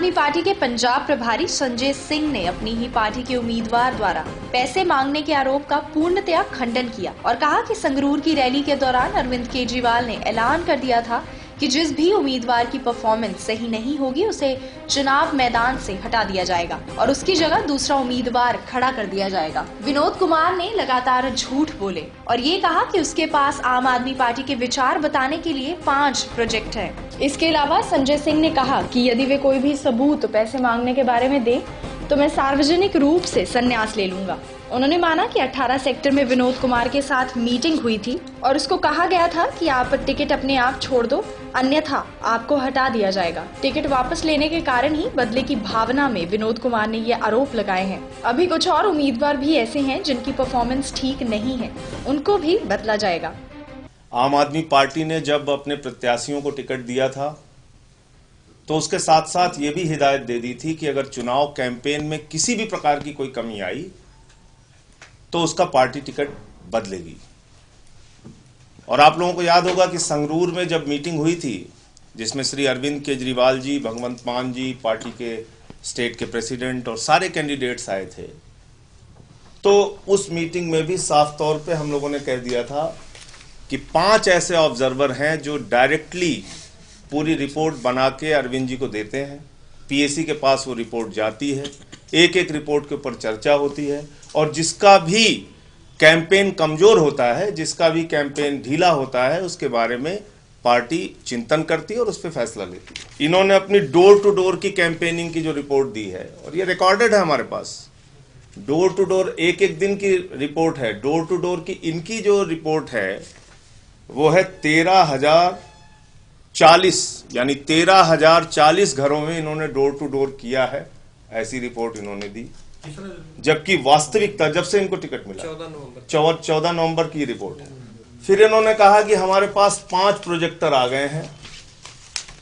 आदमी पार्टी के पंजाब प्रभारी संजय सिंह ने अपनी ही पार्टी के उम्मीदवार द्वारा पैसे मांगने के आरोप का पूर्णतया खंडन किया और कहा कि संगरूर की रैली के दौरान अरविंद केजरीवाल ने ऐलान कर दिया था कि जिस भी उम्मीदवार की परफॉर्मेंस सही नहीं होगी उसे चुनाव मैदान से हटा दिया जाएगा और उसकी जगह दूसरा उम्मीदवार खड़ा कर दिया जाएगा। विनोद कुमार ने लगातार झूठ बोले और ये कहा कि उसके पास आम आदमी पार्टी के विचार बताने के लिए 5 प्रोजेक्ट हैं। इसके अलावा संजय सिंह ने कहा कि यदि वे कोई भी सबूत पैसे मांगने के बारे में दे तो मैं सार्वजनिक रूप से संन्यास ले लूंगा। उन्होंने माना कि 18 सेक्टर में विनोद कुमार के साथ मीटिंग हुई थी और उसको कहा गया था कि आप टिकट अपने आप छोड़ दो, अन्यथा आपको हटा दिया जाएगा। टिकट वापस लेने के कारण ही बदले की भावना में विनोद कुमार ने ये आरोप लगाए हैं। अभी कुछ और उम्मीदवार भी ऐसे हैं जिनकी परफॉर्मेंस ठीक नहीं है, उनको भी बदला जाएगा। आम आदमी पार्टी ने जब अपने प्रत्याशियों को टिकट दिया था तो उसके साथ साथ ये भी हिदायत दे दी थी कि अगर चुनाव कैंपेन में किसी भी प्रकार की कोई कमी आई तो उसका पार्टी टिकट बदलेगी। और आप लोगों को याद होगा कि संगरूर में जब मीटिंग हुई थी जिसमें श्री अरविंद केजरीवाल जी, भगवंत मान जी, पार्टी के स्टेट के प्रेसिडेंट और सारे कैंडिडेट्स आए थे, तो उस मीटिंग में भी साफ तौर पे हम लोगों ने कह दिया था कि 5 ऐसे ऑब्जर्वर हैं जो डायरेक्टली पूरी रिपोर्ट बना के अरविंद जी को देते हैं। पीएसी के पास वो रिपोर्ट जाती है, एक एक रिपोर्ट के ऊपर चर्चा होती है और जिसका भी कैंपेन कमजोर होता है, जिसका भी कैंपेन ढीला होता है, उसके बारे में पार्टी चिंतन करती है और उस पर फैसला लेती है। इन्होंने अपनी डोर टू डोर की कैंपेनिंग की जो रिपोर्ट दी है और ये रिकॉर्डेड है हमारे पास, डोर टू डोर एक एक दिन की रिपोर्ट है। डोर टू डोर की इनकी जो रिपोर्ट है वो है 13,040 यानी 13,040 घरों में इन्होंने डोर टू डोर किया है, ऐसी रिपोर्ट इन्होंने दी। जबकि वास्तविकता जब से इनको टिकट मिला 14 नवंबर की रिपोर्ट है। फिर इन्होंने कहा कि हमारे पास 5 प्रोजेक्टर आ गए हैं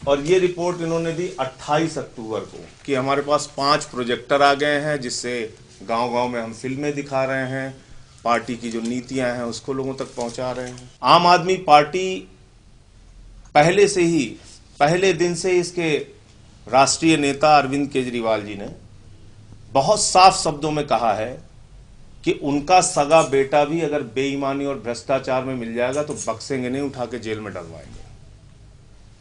और ये रिपोर्ट इन्होंने दी 28 अक्टूबर को कि हमारे पास 5 प्रोजेक्टर आ गए हैं जिससे गांव-गांव में हम फिल्में दिखा रहे हैं, पार्टी की जो नीतियां हैं उसको लोगों तक पहुंचा रहे हैं। आम आदमी पार्टी पहले से ही, पहले दिन से इसके राष्ट्रीय नेता अरविंद केजरीवाल जी ने बहुत साफ शब्दों में कहा है कि उनका सगा बेटा भी अगर बेईमानी और भ्रष्टाचार में मिल जाएगा तो बक्सेंगे नहीं, उठा के जेल में डलवाएंगे।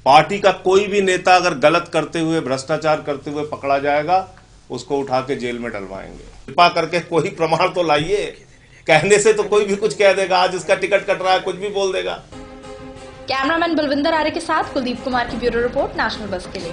पार्टी का कोई भी नेता अगर गलत करते हुए, भ्रष्टाचार करते हुए पकड़ा जाएगा, उसको उठा के जेल में डलवाएंगे। कृपा करके कोई प्रमाण तो लाइए, कहने से तो कोई भी कुछ कह देगा, आज इसका टिकट कट रहा है, कुछ भी बोल देगा। कैमरामैन बलविंदर आर्य के साथ कुलदीप कुमार की ब्यूरो रिपोर्ट, नेशनल बस के लिए।